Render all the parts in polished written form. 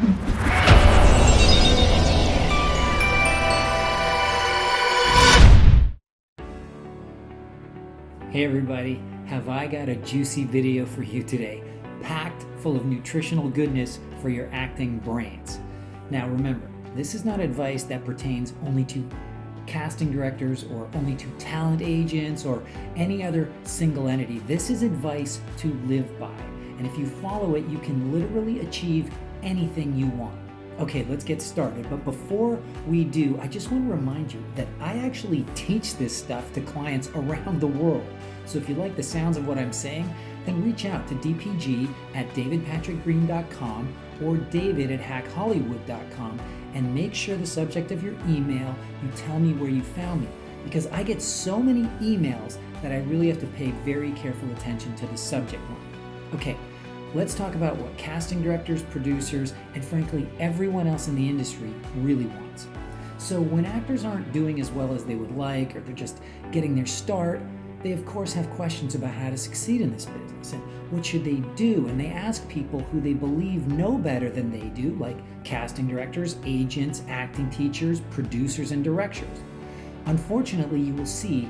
Hey everybody, have I got a juicy video for you today, packed full of nutritional goodness for your acting brains. Now remember, this is not advice that pertains only to casting directors or only to talent agents or any other single entity. This is advice to live by, and if you follow it, you can literally achieve anything you want. Okay, let's get started. But before we do, I just want to remind you that I actually teach this stuff to clients around the world. So if you like the sounds of what I'm saying, then reach out to dpg@davidpatrickgreen.com or david@hackhollywood.com and make sure the subject of your email, you tell me where you found me. Because I get so many emails that I really have to pay very careful attention to the subject line. Okay. Let's talk about what casting directors, producers, and frankly, everyone else in the industry really wants. So when actors aren't doing as well as they would like, or they're just getting their start, they of course have questions about how to succeed in this business and what should they do, and they ask people who they believe know better than they do, like casting directors, agents, acting teachers, producers, and directors. Unfortunately, you will see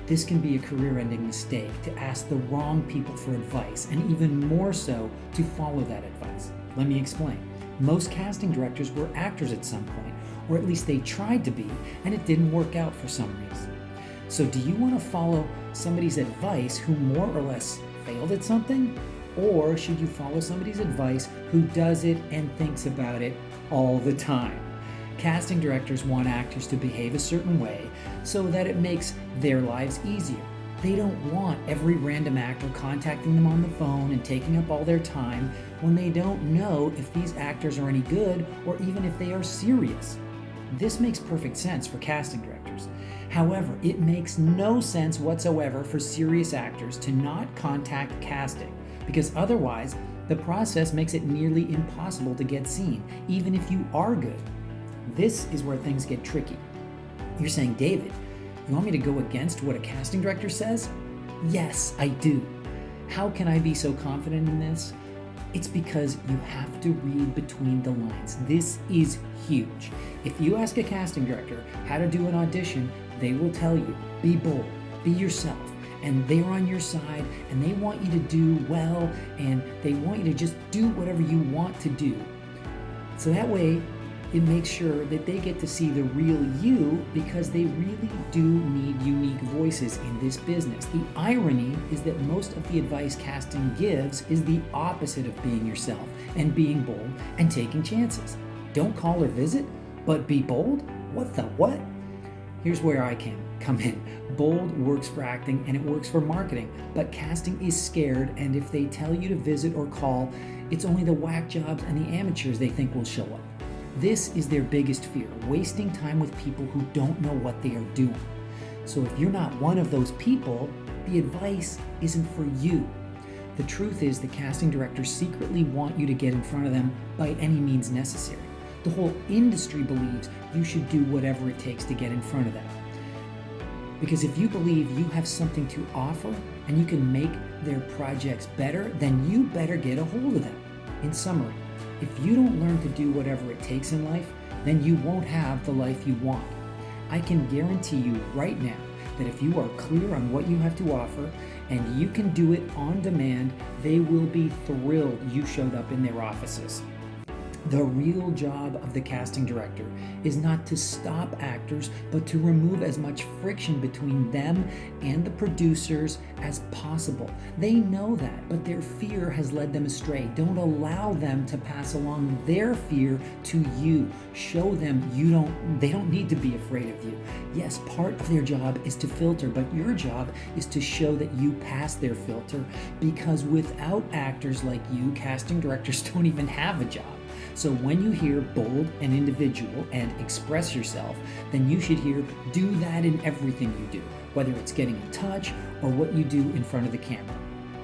this can be a career-ending mistake to ask the wrong people for advice, and even more so to follow that advice. Let me explain. Most casting directors were actors at some point, or at least they tried to be, and it didn't work out for some reason. So do you want to follow somebody's advice who more or less failed at something? Or should you follow somebody's advice who does it and thinks about it all the time? Casting directors want actors to behave a certain way so that it makes their lives easier. They don't want every random actor contacting them on the phone and taking up all their time when they don't know if these actors are any good or even if they are serious. This makes perfect sense for casting directors. However, it makes no sense whatsoever for serious actors to not contact casting, because otherwise the process makes it nearly impossible to get seen, even if you are good. This is where things get tricky. You're saying, David, you want me to go against what a casting director says? Yes, I do. How can I be so confident in this? It's because you have to read between the lines. This is huge. If you ask a casting director how to do an audition, they will tell you, be bold, be yourself, and they're on your side, and they want you to do well, and they want you to just do whatever you want to do. So that way, it makes sure that they get to see the real you, because they really do need unique voices in this business. The irony is that most of the advice casting gives is the opposite of being yourself and being bold and taking chances. Don't call or visit, but be bold? What the what? Here's where I come in. Bold works for acting and it works for marketing, but casting is scared, and if they tell you to visit or call, it's only the whack jobs and the amateurs they think will show up. This is their biggest fear, wasting time with people who don't know what they are doing. So if you're not one of those people, the advice isn't for you. The truth is the casting directors secretly want you to get in front of them by any means necessary. The whole industry believes you should do whatever it takes to get in front of them. Because if you believe you have something to offer and you can make their projects better, then you better get a hold of them. In summary, if you don't learn to do whatever it takes in life, then you won't have the life you want. I can guarantee you right now that if you are clear on what you have to offer and you can do it on demand, they will be thrilled you showed up in their offices. The real job of the casting director is not to stop actors, but to remove as much friction between them and the producers as possible. They know that, but their fear has led them astray. Don't allow them to pass along their fear to you. Show them they don't need to be afraid of you. Yes, part of their job is to filter, but your job is to show that you pass their filter, because without actors like you, casting directors don't even have a job. So when you hear bold and individual and express yourself, then you should hear do that in everything you do, whether it's getting in touch or what you do in front of the camera.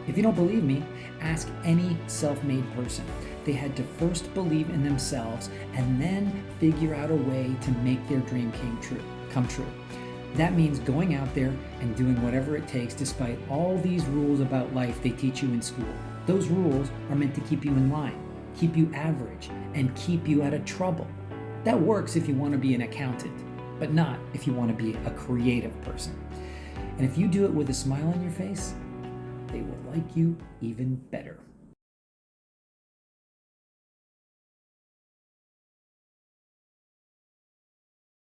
If you don't believe me, ask any self-made person. They had to first believe in themselves and then figure out a way to make their dream come true. That means going out there and doing whatever it takes despite all these rules about life they teach you in school. Those rules are meant to keep you in line, keep you average, and keep you out of trouble. That works if you want to be an accountant, but not if you want to be a creative person. And if you do it with a smile on your face, they will like you even better.